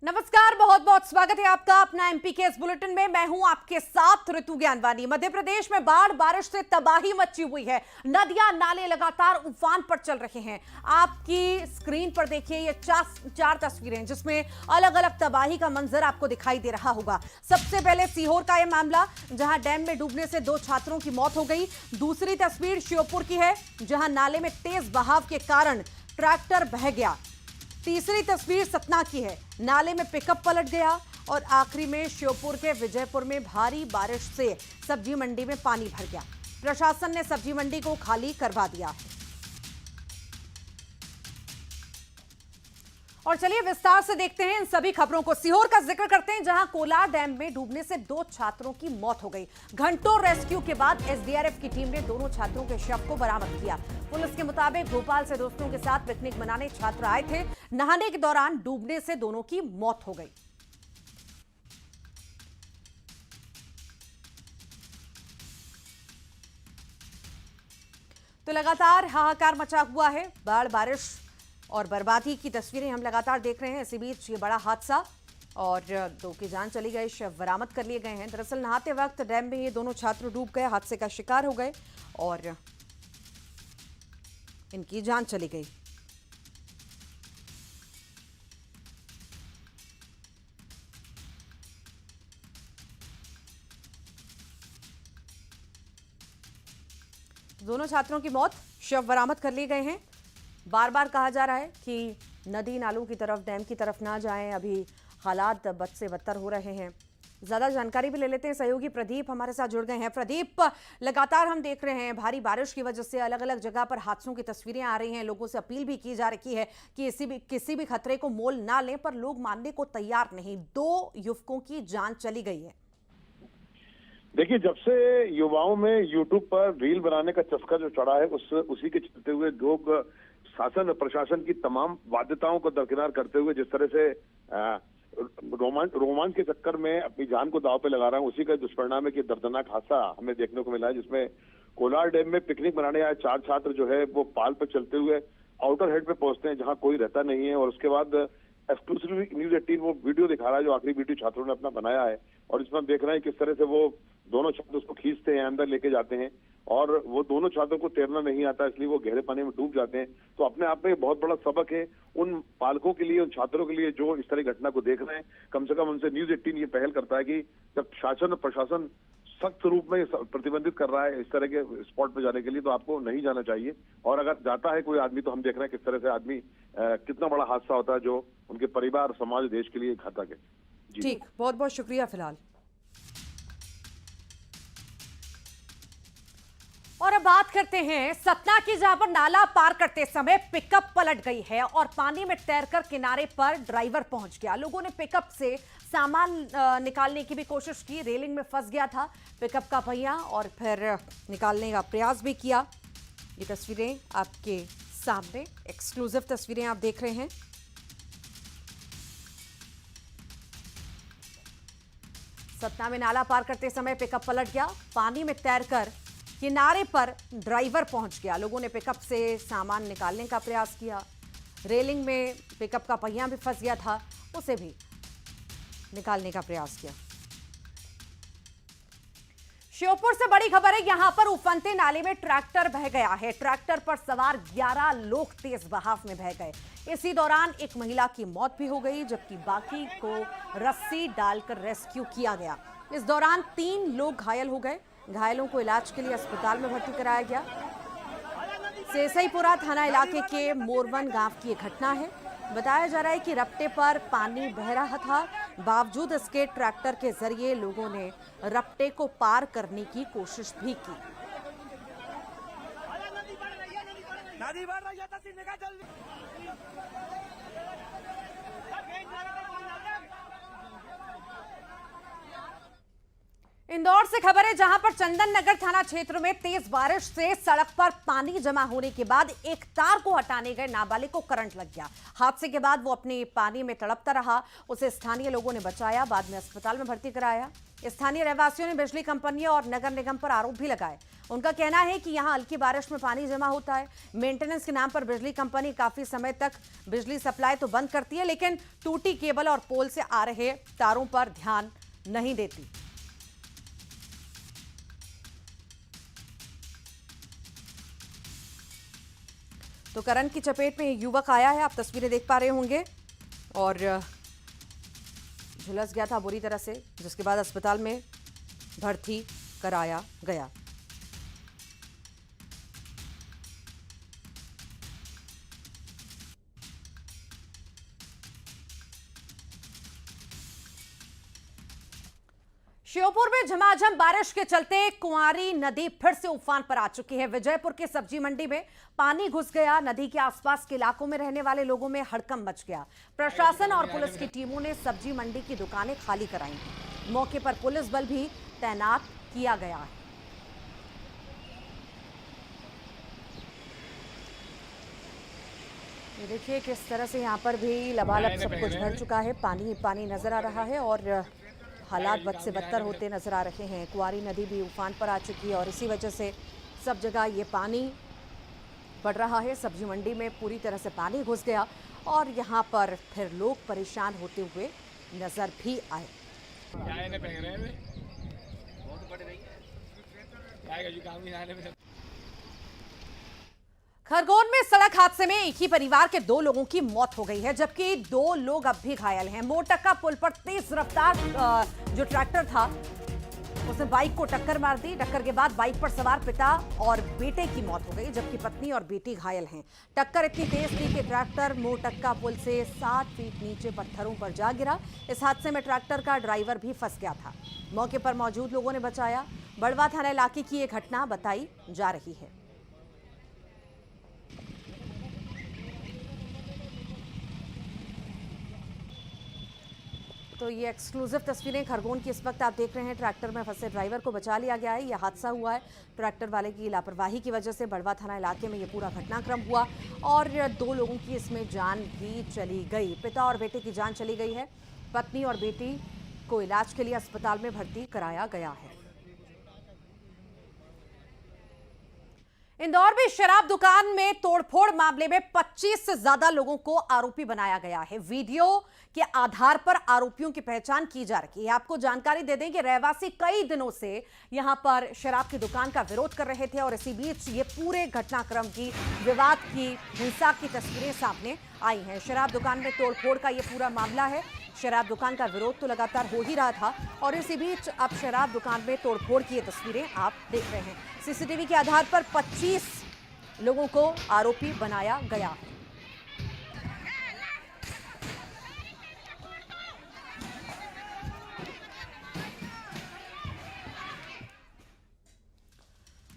नमस्कार, बहुत बहुत स्वागत है आपका अपना एमपी के इस बुलेटिन में। मैं हूं आपके साथ ऋतु ज्ञानवानी। मध्य प्रदेश में बाढ़ बारिश से तबाही मची हुई है। नदियां नाले लगातार उफान पर चल रहे हैं। आपकी स्क्रीन पर देखिए ये चार तस्वीरें जिसमें अलग अलग तबाही का मंजर आपको दिखाई दे रहा होगा। सबसे पहले सीहोर का यह मामला जहां डैम में डूबने से 2 छात्रों की मौत हो गई। दूसरी तस्वीर श्योपुर की है जहां नाले में तेज बहाव के कारण ट्रैक्टर बह गया। तीसरी तस्वीर सतना की है, नाले में पिकअप पलट गया। और आखिरी में श्योपुर के विजयपुर में भारी बारिश से सब्जी मंडी में पानी भर गया। प्रशासन ने सब्जी मंडी को खाली करवा दिया है। और चलिए विस्तार से देखते हैं इन सभी खबरों को। सीहोर का जिक्र करते हैं जहां कोलार डैम में डूबने से 2 छात्रों की मौत हो गई। घंटों रेस्क्यू के बाद एसडीआरएफ की टीम ने दोनों छात्रों के शव को बरामद किया। पुलिस के मुताबिक भोपाल से दोस्तों के साथ पिकनिक मनाने छात्र आए थे। नहाने के दौरान डूबने से दोनों की मौत हो गई। तो लगातार हाहाकार मचा हुआ है। बाढ़ बारिश और बर्बादी की तस्वीरें हम लगातार देख रहे हैं। इसी बीच ये बड़ा हादसा और 2 की जान चली गई, शव बरामद कर लिए गए हैं। दरअसल नहाते वक्त डैम में ये दोनों छात्र डूब गए, हादसे का शिकार हो गए और इनकी जान चली गई। दोनों छात्रों की मौत, शव बरामद कर लिए गए हैं। बार बार कहा जा रहा है कि नदी नालों की तरफ, डैम की तरफ ना जाएं। अभी हालात बद से बदतर हो रहे हैं। ज्यादा जानकारी भी ले लेते हैं। सहयोगी प्रदीप हमारे साथ जुड़ गए हैं। प्रदीप, लगातार हम देख रहे हैं भारी बारिश की वजह से अलग अलग जगह पर हादसों की तस्वीरें आ रही हैं। लोगों से अपील भी की जा रही है कि किसी भी खतरे को मोल ना लें, पर लोग मानने को तैयार नहीं। 2 युवकों की जान चली गई है। देखिए, जब से युवाओं में यूट्यूब पर रील बनाने का चस्का जो चढ़ा है उसी के चलते हुए लोग शासन प्रशासन की तमाम बाध्यताओं को दरकिनार करते हुए जिस तरह से रोमांच के चक्कर में अपनी जान को दांव पे लगा रहा है, उसी का दुष्परिणाम है कि दर्दनाक हादसा हमें देखने को मिला है, जिसमें कोलार डैम में पिकनिक मनाने आए 4 छात्र जो है वो पाल पर चलते हुए आउटर हेड पे पहुंचते हैं जहां कोई रहता नहीं है। और उसके बाद एक्सक्लूसिवली न्यूज 18 वो वीडियो दिखा रहा है जो आखिरी वीडियो छात्रों ने अपना बनाया है। और इसमें हम देख रहे हैं किस तरह से वो दोनों छात्र उसको खींचते हैं, अंदर लेके जाते हैं और वो दोनों छात्रों को तैरना नहीं आता, इसलिए वो गहरे पानी में डूब जाते हैं। तो अपने आप में बहुत बड़ा सबक है उन पालकों के लिए, उन छात्रों के लिए जो इस तरह की घटना को देख रहे हैं। कम से कम उनसे न्यूज 18 ये पहल करता है कि जब शासन और प्रशासन सख्त रूप में प्रतिबंधित कर रहा है इस तरह के स्पॉट पर जाने के लिए, तो आपको नहीं जाना चाहिए। और अगर जाता है कोई आदमी तो हम देख रहे हैं किस तरह से आदमी कितना बड़ा हादसा होता है जो उनके परिवार, समाज, देश के लिए घातक है। ठीक, बहुत बहुत शुक्रिया। फिलहाल और अब बात करते हैं सतना की, जहां पर नाला पार करते समय पिकअप पलट गई है और पानी में तैरकर किनारे पर ड्राइवर पहुंच गया। लोगों ने पिकअप से सामान निकालने की भी कोशिश की, रेलिंग में फंस गया था पिकअप का पहिया और फिर निकालने का प्रयास भी किया। ये तस्वीरें आपके सामने, एक्सक्लूसिव तस्वीरें आप देख रहे हैं। सतना में नाला पार करते समय पिकअप पलट गया, पानी में तैरकर किनारे पर ड्राइवर पहुंच गया। लोगों ने पिकअप से सामान निकालने का प्रयास किया, रेलिंग में पिकअप का पहिया भी फंस गया था, उसे भी निकालने का प्रयास किया। श्योपुर से बड़ी खबर है, यहां पर उफनते नाले में ट्रैक्टर बह गया है। ट्रैक्टर पर सवार 11 लोग तेज बहाव में बह गए। इसी दौरान एक महिला की मौत भी हो गई, जबकि बाकी को रस्सी डालकर रेस्क्यू किया गया। इस दौरान 3 लोग घायल हो गए। घायलों को इलाज के लिए अस्पताल में भर्ती कराया गया। सेसईपुरा थाना इलाके के मोरवन गांव की यह घटना है। बताया जा रहा है कि रपटे पर पानी बह रहा था, बावजूद इसके ट्रैक्टर के जरिए लोगों ने रपटे को पार करने की कोशिश भी की। इंदौर से खबर है, जहां पर चंदन नगर थाना क्षेत्र में तेज बारिश से सड़क पर पानी जमा होने के बाद एक तार को हटाने गए नाबालिग को करंट लग गया। हादसे के बाद वो अपने पानी में तड़पता रहा। उसे स्थानीय लोगों ने बचाया, बाद में अस्पताल में भर्ती कराया। स्थानीय रहवासियों ने बिजली कंपनी और नगर निगम पर आरोप भी लगाए। उनका कहना है कि यहां हल्की बारिश में पानी जमा होता है। मेंटेनेंस के नाम पर बिजली कंपनी काफी समय तक बिजली सप्लाई तो बंद करती है, लेकिन टूटी केबल और पोल से आ रहे तारों पर ध्यान नहीं देती। तो करंट की चपेट में एक युवक आया है, आप तस्वीरें देख पा रहे होंगे, और झुलस गया था बुरी तरह से, जिसके बाद अस्पताल में भर्ती कराया गया। श्योपुर में झमाझम बारिश के चलते कुंवारी नदी फिर से उफान पर आ चुकी है। विजयपुर के सब्जी मंडी में पानी घुस गया। नदी के आसपास के इलाकों में रहने वाले लोगों में हड़कंप मच गया। प्रशासन और पुलिस की टीमों ने सब्जी मंडी की दुकानें खाली कराई हैं। मौके पर पुलिस बल भी तैनात किया गया है। ये देखिए किस तरह से यहाँ पर भी लबालब सब कुछ भर चुका है। पानी पानी नजर आ रहा है और हालात बद से बदतर होते नजर आ रहे हैं। कुंवारी नदी भी उफान पर आ चुकी है और इसी वजह से सब जगह ये पानी बढ़ रहा है। सब्जी मंडी में पूरी तरह से पानी घुस गया और यहाँ पर फिर लोग परेशान होते हुए नजर भी आए। खरगोन में सड़क हादसे में एक ही परिवार के 2 लोगों की मौत हो गई है, जबकि 2 लोग अब भी घायल हैं। मोरटक्का पुल पर तेज रफ्तार जो ट्रैक्टर था उसने बाइक को टक्कर मार दी। टक्कर के बाद बाइक पर सवार पिता और बेटे की मौत हो गई, जबकि पत्नी और बेटी घायल हैं। टक्कर इतनी तेज थी कि ट्रैक्टर मोरटक्का पुल से 7 फीट नीचे पत्थरों पर जा गिरा। इस हादसे में ट्रैक्टर का ड्राइवर भी फंस गया था। मौके पर मौजूद लोगों ने बचाया। बड़वा थाना इलाके की यह घटना बताई जा रही है। तो ये एक्सक्लूसिव तस्वीरें खरगोन की इस वक्त आप देख रहे हैं। ट्रैक्टर में फंसे ड्राइवर को बचा लिया गया है। यह हादसा हुआ है ट्रैक्टर वाले की लापरवाही की वजह से। बड़वा थाना इलाके में ये पूरा घटनाक्रम हुआ और 2 लोगों की इसमें जान भी चली गई। पिता और बेटे की जान चली गई है। पत्नी और बेटी को इलाज के लिए अस्पताल में भर्ती कराया गया है। इंदौर में शराब दुकान में तोड़फोड़ मामले में 25 से ज्यादा लोगों को आरोपी बनाया गया है। वीडियो के आधार पर आरोपियों की पहचान की जा रही है। आपको जानकारी दे दें कि रहवासी कई दिनों से यहां पर शराब की दुकान का विरोध कर रहे थे और इसी बीच ये पूरे घटनाक्रम की, विवाद की, हिंसा की तस्वीरें सामने आई हैं। शराब दुकान में तोड़फोड़ का ये पूरा मामला है। शराब दुकान का विरोध तो लगातार हो ही रहा था और इसी बीच अब शराब दुकान में तोड़फोड़ की ये तस्वीरें आप देख रहे हैं। सीसीटीवी के आधार पर 25 लोगों को आरोपी बनाया गया है।